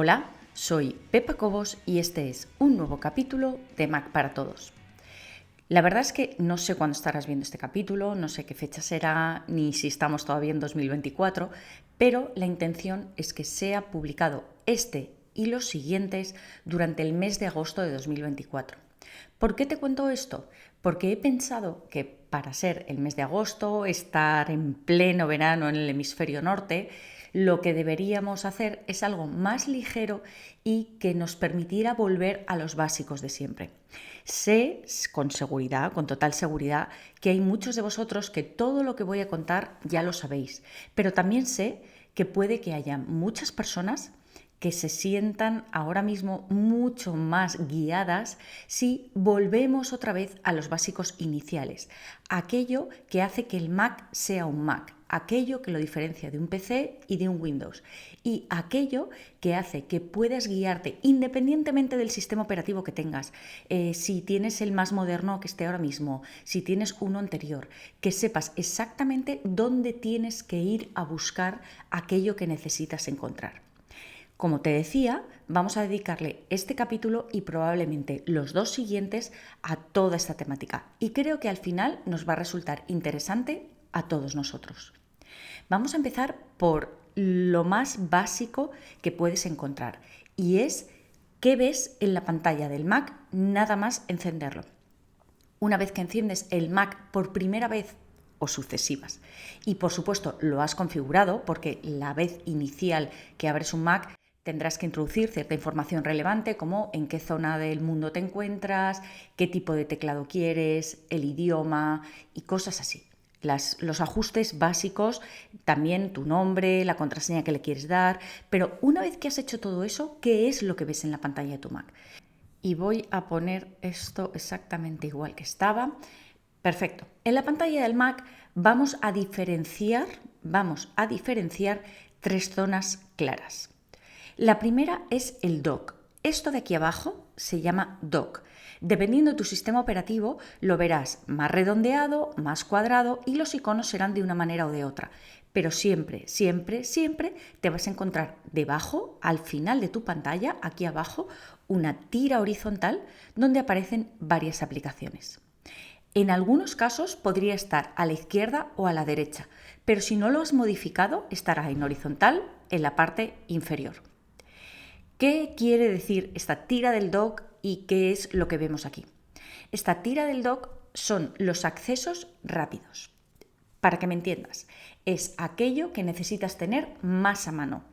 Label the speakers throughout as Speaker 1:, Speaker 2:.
Speaker 1: Hola, soy Pepa Cobos y este es un nuevo capítulo de Mac para Todos. La verdad es que no sé cuándo estarás viendo este capítulo, no sé qué fecha será, ni si estamos todavía en 2024, pero la intención es que sea publicado este y los siguientes durante el mes de agosto de 2024. ¿Por qué te cuento esto? Porque he pensado que para ser el mes de agosto, estar en pleno verano en el hemisferio norte, lo que deberíamos hacer es algo más ligero y que nos permitiera volver a los básicos de siempre. Sé con seguridad, con total seguridad, que hay muchos de vosotros que todo lo que voy a contar ya lo sabéis, pero también sé que puede que haya muchas personas que se sientan ahora mismo mucho más guiadas si volvemos otra vez a los básicos iniciales, aquello que hace que el Mac sea un Mac, aquello que lo diferencia de un PC y de un Windows, y aquello que hace que puedas guiarte independientemente del sistema operativo que tengas, si tienes el más moderno que esté ahora mismo, si tienes uno anterior, que sepas exactamente dónde tienes que ir a buscar aquello que necesitas encontrar. Como te decía, vamos a dedicarle este capítulo y probablemente los dos siguientes a toda esta temática. Y creo que al final nos va a resultar interesante a todos nosotros. Vamos a empezar por lo más básico que puedes encontrar y es qué ves en la pantalla del Mac nada más encenderlo. Una vez que enciendes el Mac por primera vez o sucesivas y por supuesto lo has configurado porque la vez inicial que abres un Mac tendrás que introducir cierta información relevante como en qué zona del mundo te encuentras, qué tipo de teclado quieres, el idioma y cosas así. Los ajustes básicos, también tu nombre, la contraseña que le quieres dar, pero una vez que has hecho todo eso, ¿qué es lo que ves en la pantalla de tu Mac? Y voy a poner esto exactamente igual que estaba. Perfecto. En la pantalla del Mac vamos a diferenciar tres zonas claras. La primera es el dock. Esto de aquí abajo se llama dock. Dependiendo de tu sistema operativo, lo verás más redondeado, más cuadrado y los iconos serán de una manera o de otra. Pero siempre, siempre, siempre te vas a encontrar debajo, al final de tu pantalla, aquí abajo, una tira horizontal donde aparecen varias aplicaciones. En algunos casos podría estar a la izquierda o a la derecha, pero si no lo has modificado, estará en horizontal en la parte inferior. ¿Qué quiere decir esta tira del dock y qué es lo que vemos aquí? Esta tira del dock son los accesos rápidos. Para que me entiendas, es aquello que necesitas tener más a mano.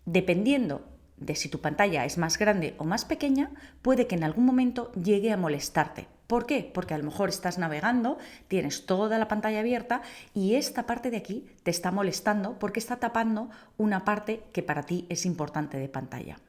Speaker 1: Dependiendo de si tu pantalla es más grande o más pequeña, puede que en algún momento llegue a molestarte. ¿Por qué? Porque a lo mejor estás navegando, tienes toda la pantalla abierta y esta parte de aquí te está molestando porque está tapando una parte que para ti es importante de pantalla.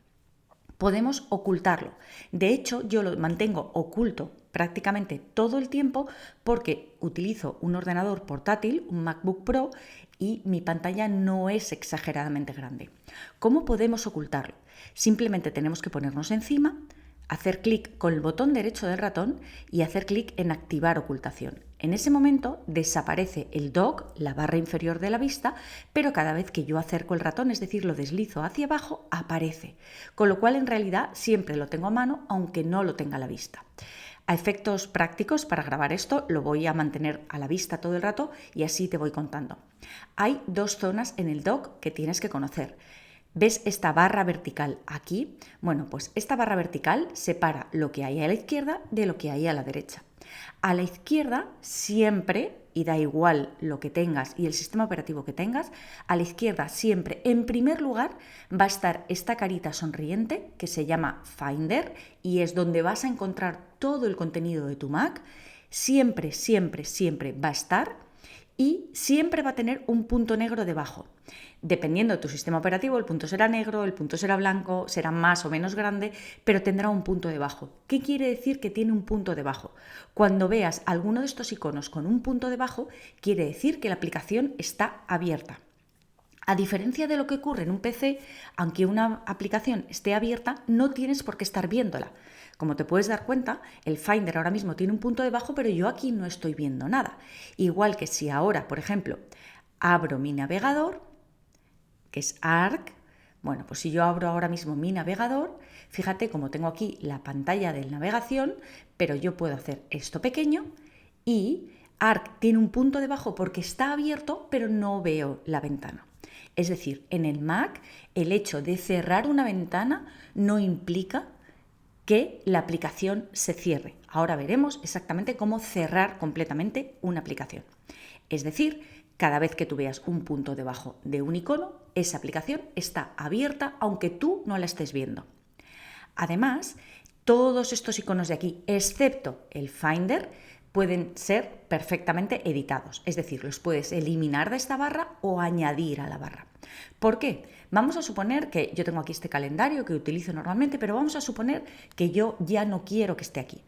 Speaker 1: Podemos ocultarlo. De hecho, yo lo mantengo oculto prácticamente todo el tiempo porque utilizo un ordenador portátil, un MacBook Pro, y mi pantalla no es exageradamente grande. ¿Cómo podemos ocultarlo? Simplemente tenemos que ponernos encima, hacer clic con el botón derecho del ratón y hacer clic en activar ocultación. En ese momento desaparece el dock, la barra inferior de la vista, pero cada vez que yo acerco el ratón, es decir, lo deslizo hacia abajo, aparece. Con lo cual en realidad siempre lo tengo a mano, aunque no lo tenga a la vista. A efectos prácticos, para grabar esto, lo voy a mantener a la vista todo el rato y así te voy contando. Hay dos zonas en el dock que tienes que conocer. ¿Ves esta barra vertical aquí? Bueno, pues esta barra vertical separa lo que hay a la izquierda de lo que hay a la derecha. A la izquierda siempre, y da igual lo que tengas y el sistema operativo que tengas, a la izquierda siempre, en primer lugar, va a estar esta carita sonriente que se llama Finder y es donde vas a encontrar todo el contenido de tu Mac. Siempre, siempre, siempre va a estar y siempre va a tener un punto negro debajo. Dependiendo de tu sistema operativo, el punto será negro, el punto será blanco, será más o menos grande, pero tendrá un punto debajo. ¿Qué quiere decir que tiene un punto debajo? Cuando veas alguno de estos iconos con un punto debajo, quiere decir que la aplicación está abierta. A diferencia de lo que ocurre en un PC, aunque una aplicación esté abierta, no tienes por qué estar viéndola. Como te puedes dar cuenta, el Finder ahora mismo tiene un punto debajo, pero yo aquí no estoy viendo nada. Igual que si ahora, por ejemplo, abro mi navegador, que es Arc, Bueno, pues si yo abro ahora mismo mi navegador, fíjate cómo tengo aquí la pantalla de navegación, pero yo puedo hacer esto pequeño y Arc tiene un punto debajo porque está abierto, pero no veo la ventana. Es decir, en el Mac, el hecho de cerrar una ventana no implica que la aplicación se cierre. Ahora veremos exactamente cómo cerrar completamente una aplicación. Es decir, cada vez que tú veas un punto debajo de un icono, esa aplicación está abierta aunque tú no la estés viendo. Además, todos estos iconos de aquí, excepto el Finder, pueden ser perfectamente editados. Es decir, los puedes eliminar de esta barra o añadir a la barra. ¿Por qué? Vamos a suponer que yo tengo aquí este calendario que utilizo normalmente, pero vamos a suponer que yo ya no quiero que esté aquí.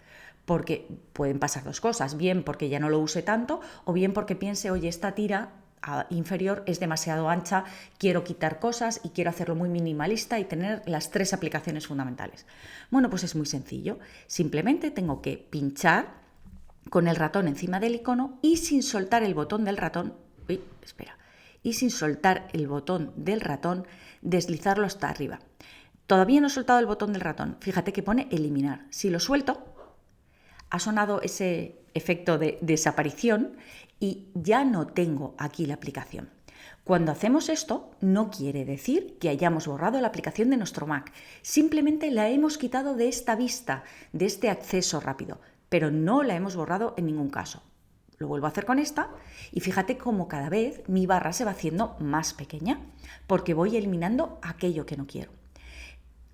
Speaker 1: Porque pueden pasar dos cosas, bien porque ya no lo use tanto o bien porque piense, oye, esta tira inferior es demasiado ancha, quiero quitar cosas y quiero hacerlo muy minimalista y tener las 3 aplicaciones fundamentales. Bueno, pues es muy sencillo. Simplemente tengo que pinchar con el ratón encima del icono y sin soltar el botón del ratón, y sin soltar el botón del ratón, deslizarlo hasta arriba. Todavía no he soltado el botón del ratón, fíjate que pone eliminar. Si lo suelto, ha sonado ese efecto de desaparición y ya no tengo aquí la aplicación. Cuando hacemos esto, no quiere decir que hayamos borrado la aplicación de nuestro Mac. Simplemente la hemos quitado de esta vista, de este acceso rápido, pero no la hemos borrado en ningún caso. Lo vuelvo a hacer con esta y fíjate cómo cada vez mi barra se va haciendo más pequeña porque voy eliminando aquello que no quiero.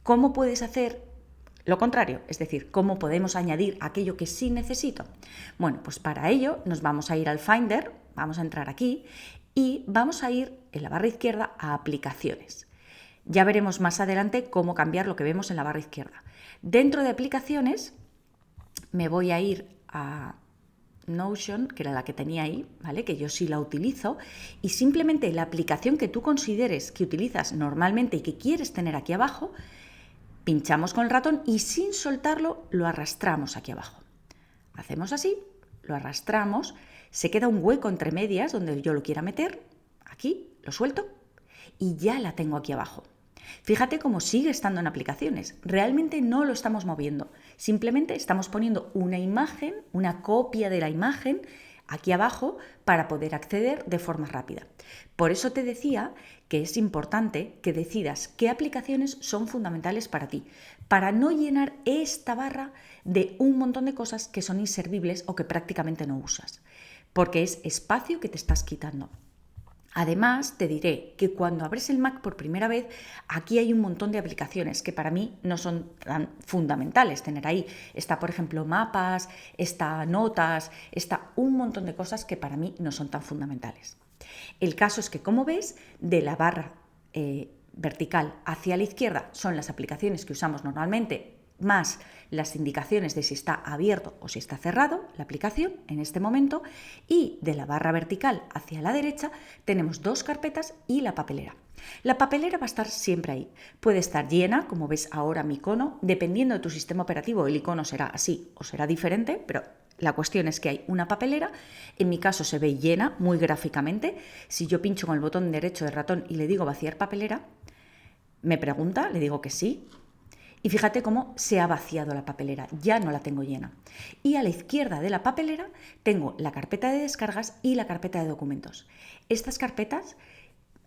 Speaker 1: ¿Cómo puedes hacer lo contrario? Es decir, ¿cómo podemos añadir aquello que sí necesito? Bueno, pues para ello nos vamos a ir al Finder, vamos a entrar aquí y vamos a ir en la barra izquierda a aplicaciones. Ya veremos más adelante cómo cambiar lo que vemos en la barra izquierda. Dentro de aplicaciones me voy a ir a Notion, que era la que tenía ahí, ¿vale? Que yo sí la utilizo, y simplemente la aplicación que tú consideres que utilizas normalmente y que quieres tener aquí abajo, pinchamos con el ratón y sin soltarlo lo arrastramos aquí abajo. Hacemos así, lo arrastramos, se queda un hueco entre medias donde yo lo quiera meter, aquí lo suelto y ya la tengo aquí abajo. Fíjate cómo sigue estando en aplicaciones, realmente no lo estamos moviendo, simplemente estamos poniendo una imagen, una copia de la imagen aquí abajo para poder acceder de forma rápida. Por eso te decía que es importante que decidas qué aplicaciones son fundamentales para ti, para no llenar esta barra de un montón de cosas que son inservibles o que prácticamente no usas, porque es espacio que te estás quitando. Además, te diré que cuando abres el Mac por primera vez, aquí hay un montón de aplicaciones que para mí no son tan fundamentales tener ahí. Está, por ejemplo, mapas, está notas, está un montón de cosas que para mí no son tan fundamentales. El caso es que, como ves, de la barra vertical hacia la izquierda son las aplicaciones que usamos normalmente, más las indicaciones de si está abierto o si está cerrado la aplicación en este momento, y de la barra vertical hacia la derecha tenemos 2 carpetas y la papelera. La papelera va a estar siempre ahí, puede estar llena, como ves ahora mi icono, dependiendo de tu sistema operativo el icono será así o será diferente, pero la cuestión es que hay una papelera, en mi caso se ve llena muy gráficamente. Si yo pincho con el botón derecho del ratón y le digo vaciar papelera, me pregunta, le digo que sí. Y fíjate cómo se ha vaciado la papelera, ya no la tengo llena. Y a la izquierda de la papelera tengo la carpeta de descargas y la carpeta de documentos. Estas carpetas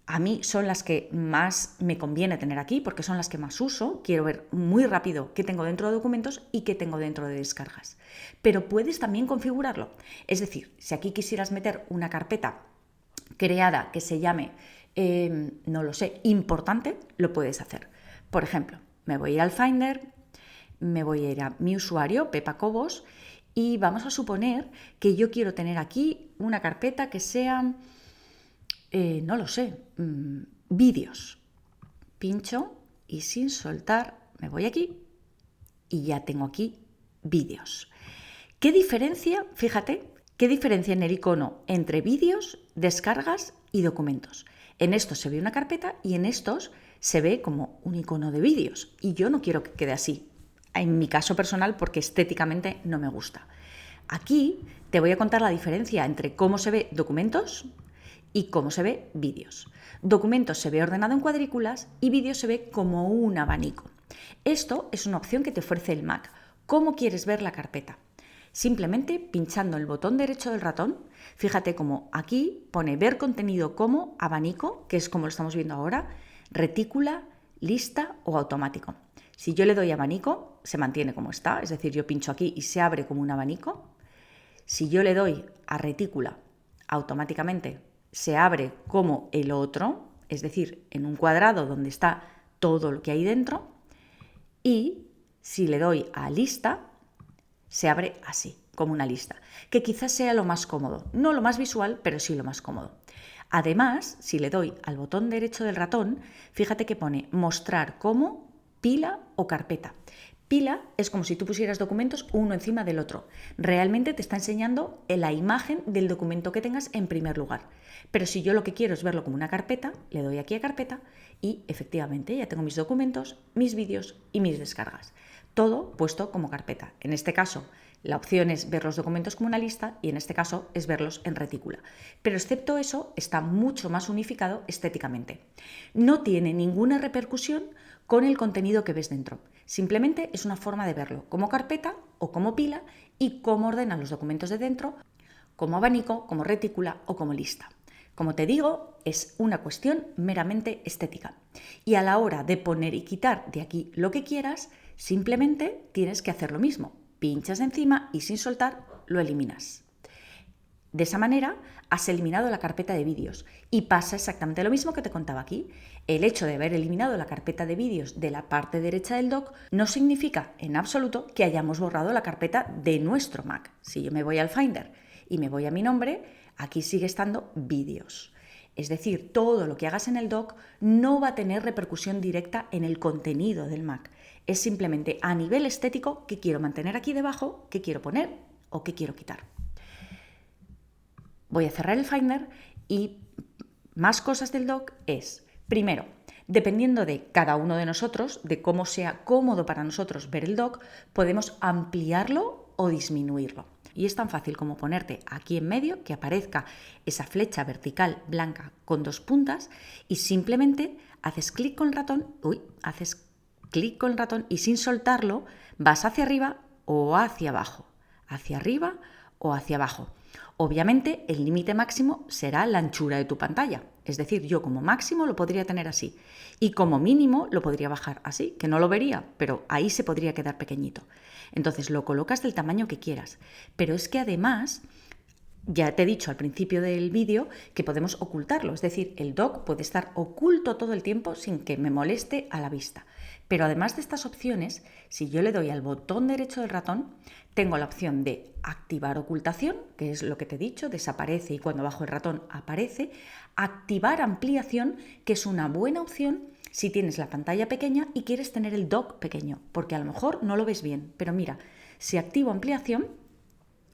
Speaker 1: a mí son las que más me conviene tener aquí porque son las que más uso. Quiero ver muy rápido qué tengo dentro de documentos y qué tengo dentro de descargas. Pero puedes también configurarlo. Es decir, si aquí quisieras meter una carpeta creada que se llame, no lo sé, importante, lo puedes hacer. Por ejemplo, me voy a ir al Finder, me voy a ir a mi usuario, Pepa Cobos, y vamos a suponer que yo quiero tener aquí una carpeta que sea, no lo sé, vídeos. Pincho y sin soltar me voy aquí y ya tengo aquí vídeos. ¿Qué diferencia, fíjate, qué diferencia en el icono entre vídeos, descargas y documentos? En estos se ve una carpeta y en estos se ve como un icono de vídeos y yo no quiero que quede así, en mi caso personal, porque estéticamente no me gusta. Aquí te voy a contar la diferencia entre cómo se ve documentos y cómo se ve vídeos. Documentos se ve ordenado en cuadrículas y vídeos se ve como un abanico. Esto es una opción que te ofrece el Mac. ¿Cómo quieres ver la carpeta? Simplemente pinchando el botón derecho del ratón, fíjate como aquí pone ver contenido como abanico, que es como lo estamos viendo ahora, retícula, lista o automático. Si yo le doy abanico, se mantiene como está, es decir, yo pincho aquí y se abre como un abanico. Si yo le doy a retícula, automáticamente se abre como el otro, es decir, en un cuadrado donde está todo lo que hay dentro. Y si le doy a lista, se abre así, como una lista, que quizás sea lo más cómodo. No lo más visual, pero sí lo más cómodo. Además, si le doy al botón derecho del ratón, fíjate que pone mostrar como pila o carpeta. Pila es como si tú pusieras documentos uno encima del otro. Realmente te está enseñando la imagen del documento que tengas en primer lugar. Pero si yo lo que quiero es verlo como una carpeta, le doy aquí a carpeta y efectivamente ya tengo mis documentos, mis vídeos y mis descargas. Todo puesto como carpeta. En este caso, la opción es ver los documentos como una lista y en este caso es verlos en retícula. Pero excepto eso, está mucho más unificado estéticamente. No tiene ninguna repercusión con el contenido que ves dentro. Simplemente es una forma de verlo como carpeta o como pila y cómo ordenan los documentos de dentro, como abanico, como retícula o como lista. Como te digo, es una cuestión meramente estética. Y a la hora de poner y quitar de aquí lo que quieras, simplemente tienes que hacer lo mismo. Pinchas encima y sin soltar lo eliminas. De esa manera has eliminado la carpeta de vídeos y pasa exactamente lo mismo que te contaba aquí. El hecho de haber eliminado la carpeta de vídeos de la parte derecha del dock no significa en absoluto que hayamos borrado la carpeta de nuestro Mac. Si yo me voy al Finder y me voy a mi nombre, aquí sigue estando vídeos. Es decir, todo lo que hagas en el dock no va a tener repercusión directa en el contenido del Mac. Es simplemente a nivel estético qué quiero mantener aquí debajo, qué quiero poner o qué quiero quitar. Voy a cerrar el Finder y más cosas del dock es, primero, dependiendo de cada uno de nosotros, de cómo sea cómodo para nosotros ver el dock, podemos ampliarlo o disminuirlo. Y es tan fácil como ponerte aquí en medio, que aparezca esa flecha vertical blanca con dos puntas y simplemente haces clic con el ratón, y sin soltarlo vas hacia arriba o hacia abajo, hacia arriba o hacia abajo. Obviamente el límite máximo será la anchura de tu pantalla, es decir, yo como máximo lo podría tener así y como mínimo lo podría bajar así, que no lo vería, pero ahí se podría quedar pequeñito. Entonces lo colocas del tamaño que quieras, pero es que además, ya te he dicho al principio del vídeo que podemos ocultarlo, es decir, el dock puede estar oculto todo el tiempo sin que me moleste a la vista. Pero además de estas opciones, si yo le doy al botón derecho del ratón, tengo la opción de activar ocultación, que es lo que te he dicho, desaparece y cuando bajo el ratón aparece, activar ampliación, que es una buena opción si tienes la pantalla pequeña y quieres tener el dock pequeño, porque a lo mejor no lo ves bien, pero mira, si activo ampliación,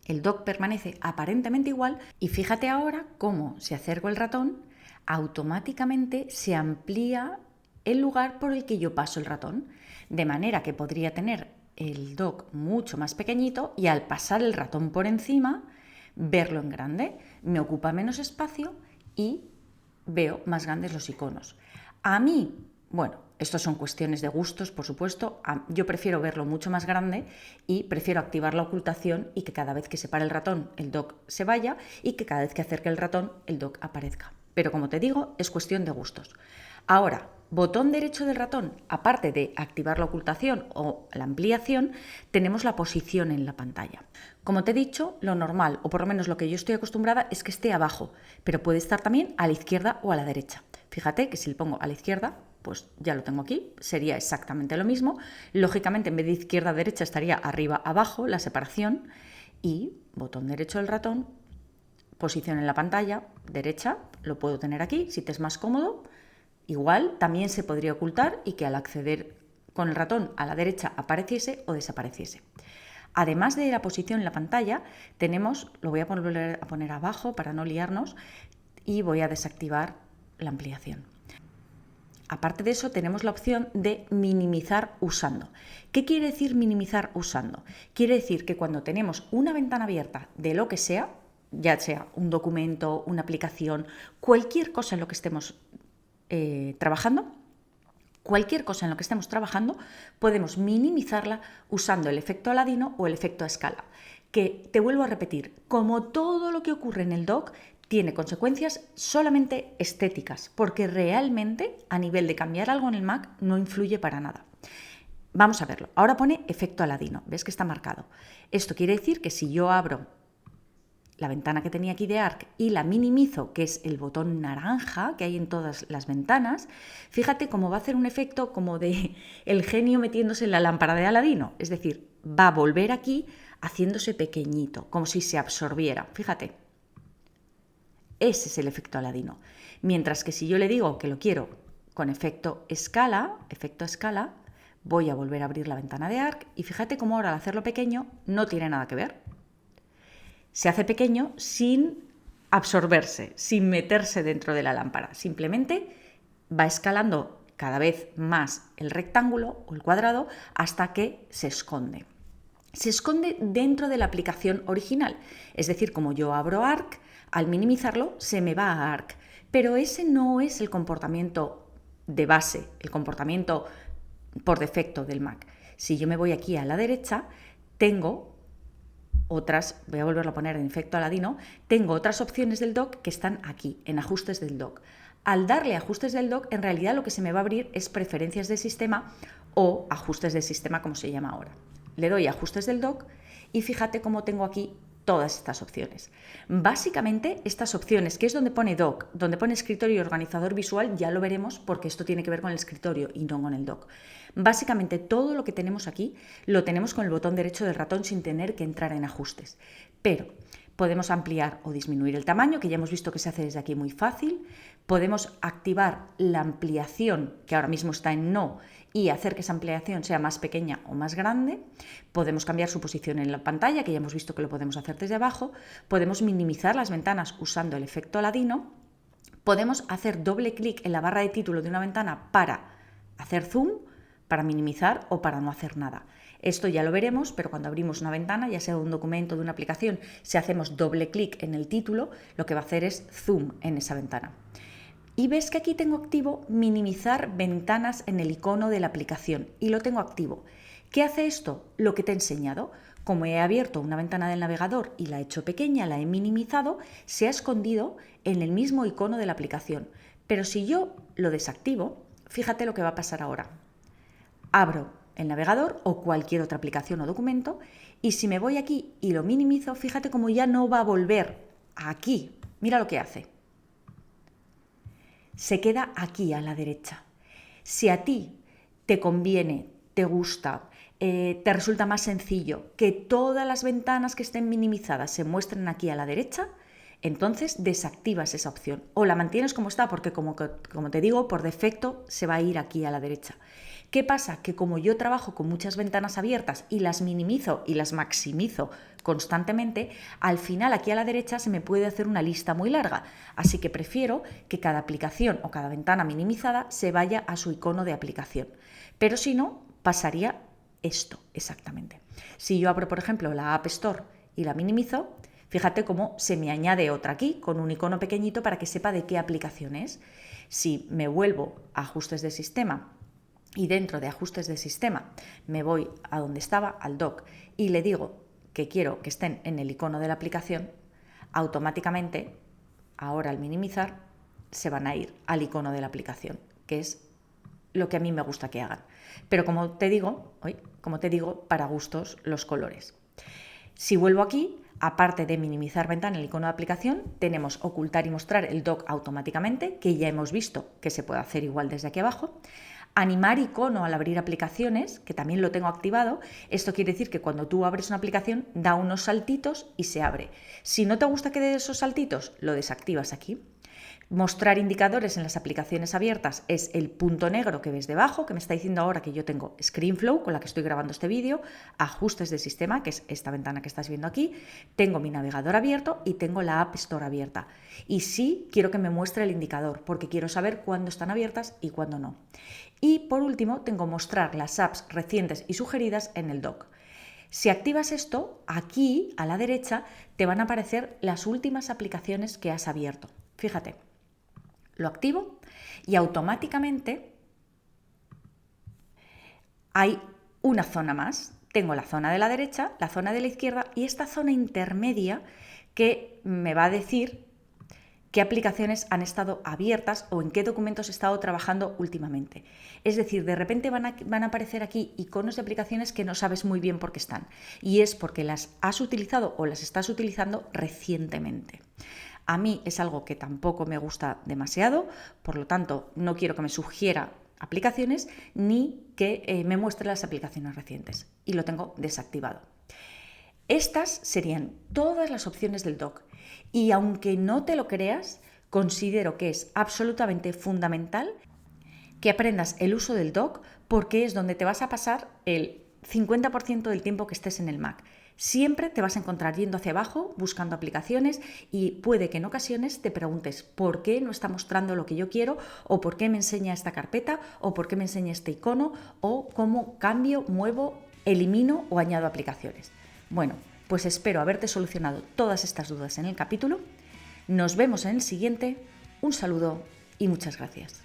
Speaker 1: el dock permanece aparentemente igual y fíjate ahora cómo si acerco el ratón, automáticamente se amplía el lugar por el que yo paso el ratón, de manera que podría tener el dock mucho más pequeñito y al pasar el ratón por encima, verlo en grande, me ocupa menos espacio y veo más grandes los iconos. A mí, bueno, esto son cuestiones de gustos, por supuesto, yo prefiero verlo mucho más grande y prefiero activar la ocultación y que cada vez que se pare el ratón el dock se vaya y que cada vez que acerque el ratón el dock aparezca. Pero como te digo, es cuestión de gustos. Ahora, botón derecho del ratón, aparte de activar la ocultación o la ampliación, tenemos la posición en la pantalla. Como te he dicho, lo normal, o por lo menos lo que yo estoy acostumbrada, es que esté abajo, pero puede estar también a la izquierda o a la derecha. Fíjate que si le pongo a la izquierda, pues ya lo tengo aquí, sería exactamente lo mismo. Lógicamente, en vez de izquierda a derecha, estaría arriba abajo, la separación, y botón derecho del ratón, posición en la pantalla, derecha, lo puedo tener aquí, si te es más cómodo. Igual también se podría ocultar y que al acceder con el ratón a la derecha apareciese o desapareciese. Además de la posición en la pantalla, tenemos, lo voy a volver a poner abajo para no liarnos, y voy a desactivar la ampliación. Aparte de eso, tenemos la opción de minimizar usando. ¿Qué quiere decir minimizar usando? Quiere decir que cuando tenemos una ventana abierta de lo que sea, ya sea un documento, una aplicación, cualquier cosa en lo que estemos trabajando. Cualquier cosa en lo que estemos trabajando podemos minimizarla usando el efecto Aladino o el efecto a escala, que te vuelvo a repetir, como todo lo que ocurre en el doc, tiene consecuencias solamente estéticas, porque realmente a nivel de cambiar algo en el Mac no influye para nada. Vamos a verlo. Ahora pone efecto Aladino, ¿ves que está marcado? Esto quiere decir que si yo abro la ventana que tenía aquí de Arc y la minimizo, que es el botón naranja que hay en todas las ventanas, fíjate cómo va a hacer un efecto como de el genio metiéndose en la lámpara de Aladino. Es decir, va a volver aquí haciéndose pequeñito, como si se absorbiera. Fíjate. Ese es el efecto Aladino. Mientras que si yo le digo que lo quiero con efecto escala, voy a volver a abrir la ventana de Arc y fíjate cómo ahora al hacerlo pequeño no tiene nada que ver. Se hace pequeño sin absorberse, sin meterse dentro de la lámpara. Simplemente va escalando cada vez más el rectángulo o el cuadrado hasta que se esconde. Se esconde dentro de la aplicación original. Es decir, como yo abro Arc, al minimizarlo se me va a Arc. Pero ese no es el comportamiento de base, el comportamiento por defecto del Mac. Si yo me voy aquí a la derecha, tengo otras, voy a volverlo a poner en efecto Aladino, tengo otras opciones del dock que están aquí, en ajustes del dock. Al darle ajustes del dock, en realidad lo que se me va a abrir es preferencias de sistema o ajustes de sistema, como se llama ahora. Le doy ajustes del dock y fíjate cómo tengo aquí todas estas opciones. Básicamente, estas opciones, que es donde pone dock, donde pone escritorio y organizador visual, ya lo veremos porque esto tiene que ver con el escritorio y no con el dock. Básicamente, todo lo que tenemos aquí lo tenemos con el botón derecho del ratón sin tener que entrar en ajustes. Pero podemos ampliar o disminuir el tamaño, que ya hemos visto que se hace desde aquí muy fácil. Podemos activar la ampliación, que ahora mismo está en no, y hacer que esa ampliación sea más pequeña o más grande. Podemos cambiar su posición en la pantalla, que ya hemos visto que lo podemos hacer desde abajo. Podemos minimizar las ventanas usando el efecto Aladino. Podemos hacer doble clic en la barra de título de una ventana para hacer zoom, para minimizar o para no hacer nada. Esto ya lo veremos, pero cuando abrimos una ventana, ya sea de un documento o de una aplicación, si hacemos doble clic en el título, lo que va a hacer es zoom en esa ventana. Y ves que aquí tengo activo minimizar ventanas en el icono de la aplicación y lo tengo activo. ¿Qué hace esto? Lo que te he enseñado. Como he abierto una ventana del navegador y la he hecho pequeña, la he minimizado, se ha escondido en el mismo icono de la aplicación. Pero si yo lo desactivo, fíjate lo que va a pasar ahora. Abro el navegador o cualquier otra aplicación o documento y si me voy aquí y lo minimizo, fíjate cómo ya no va a volver aquí. Mira lo que hace. Se queda aquí a la derecha. Si a ti te conviene, te gusta, te resulta más sencillo que todas las ventanas que estén minimizadas se muestren aquí a la derecha, entonces desactivas esa opción o la mantienes como está porque como te digo, por defecto se va a ir aquí a la derecha. ¿Qué pasa? Que como yo trabajo con muchas ventanas abiertas y las minimizo y las maximizo constantemente, al final aquí a la derecha se me puede hacer una lista muy larga. Así que prefiero que cada aplicación o cada ventana minimizada se vaya a su icono de aplicación. Pero si no, pasaría esto exactamente. Si yo abro, por ejemplo, la App Store y la minimizo, fíjate cómo se me añade otra aquí con un icono pequeñito para que sepa de qué aplicación es. Si me vuelvo a ajustes de sistema y dentro de ajustes de sistema me voy a donde estaba, al dock, y le digo que quiero que estén en el icono de la aplicación, automáticamente, ahora al minimizar, se van a ir al icono de la aplicación, que es lo que a mí me gusta que hagan. Pero como te digo, para gustos los colores. Si vuelvo aquí, aparte de minimizar ventana en el icono de aplicación, tenemos ocultar y mostrar el dock automáticamente, que ya hemos visto que se puede hacer igual desde aquí abajo. Animar icono al abrir aplicaciones, que también lo tengo activado. Esto quiere decir que cuando tú abres una aplicación da unos saltitos y se abre. Si no te gusta que dé esos saltitos, lo desactivas aquí. Mostrar indicadores en las aplicaciones abiertas es el punto negro que ves debajo, que me está diciendo ahora que yo tengo ScreenFlow, con la que estoy grabando este vídeo, ajustes de sistema, que es esta ventana que estás viendo aquí, tengo mi navegador abierto y tengo la App Store abierta. Y sí quiero que me muestre el indicador, porque quiero saber cuándo están abiertas y cuándo no. Y por último, tengo mostrar las apps recientes y sugeridas en el dock. Si activas esto, aquí a la derecha te van a aparecer las últimas aplicaciones que has abierto. Fíjate, lo activo y automáticamente hay una zona más. Tengo la zona de la derecha, la zona de la izquierda y esta zona intermedia que me va a decir qué aplicaciones han estado abiertas o en qué documentos he estado trabajando últimamente. Es decir, de repente van a aparecer aquí iconos de aplicaciones que no sabes muy bien por qué están. Y es porque las has utilizado o las estás utilizando recientemente. A mí es algo que tampoco me gusta demasiado, por lo tanto no quiero que me sugiera aplicaciones ni que me muestre las aplicaciones recientes. Y lo tengo desactivado. Estas serían todas las opciones del dock y aunque no te lo creas, considero que es absolutamente fundamental que aprendas el uso del dock porque es donde te vas a pasar el 50% del tiempo que estés en el Mac. Siempre te vas a encontrar yendo hacia abajo, buscando aplicaciones y puede que en ocasiones te preguntes por qué no está mostrando lo que yo quiero o por qué me enseña esta carpeta o por qué me enseña este icono o cómo cambio, muevo, elimino o añado aplicaciones. Bueno, pues espero haberte solucionado todas estas dudas en el capítulo. Nos vemos en el siguiente. Un saludo y muchas gracias.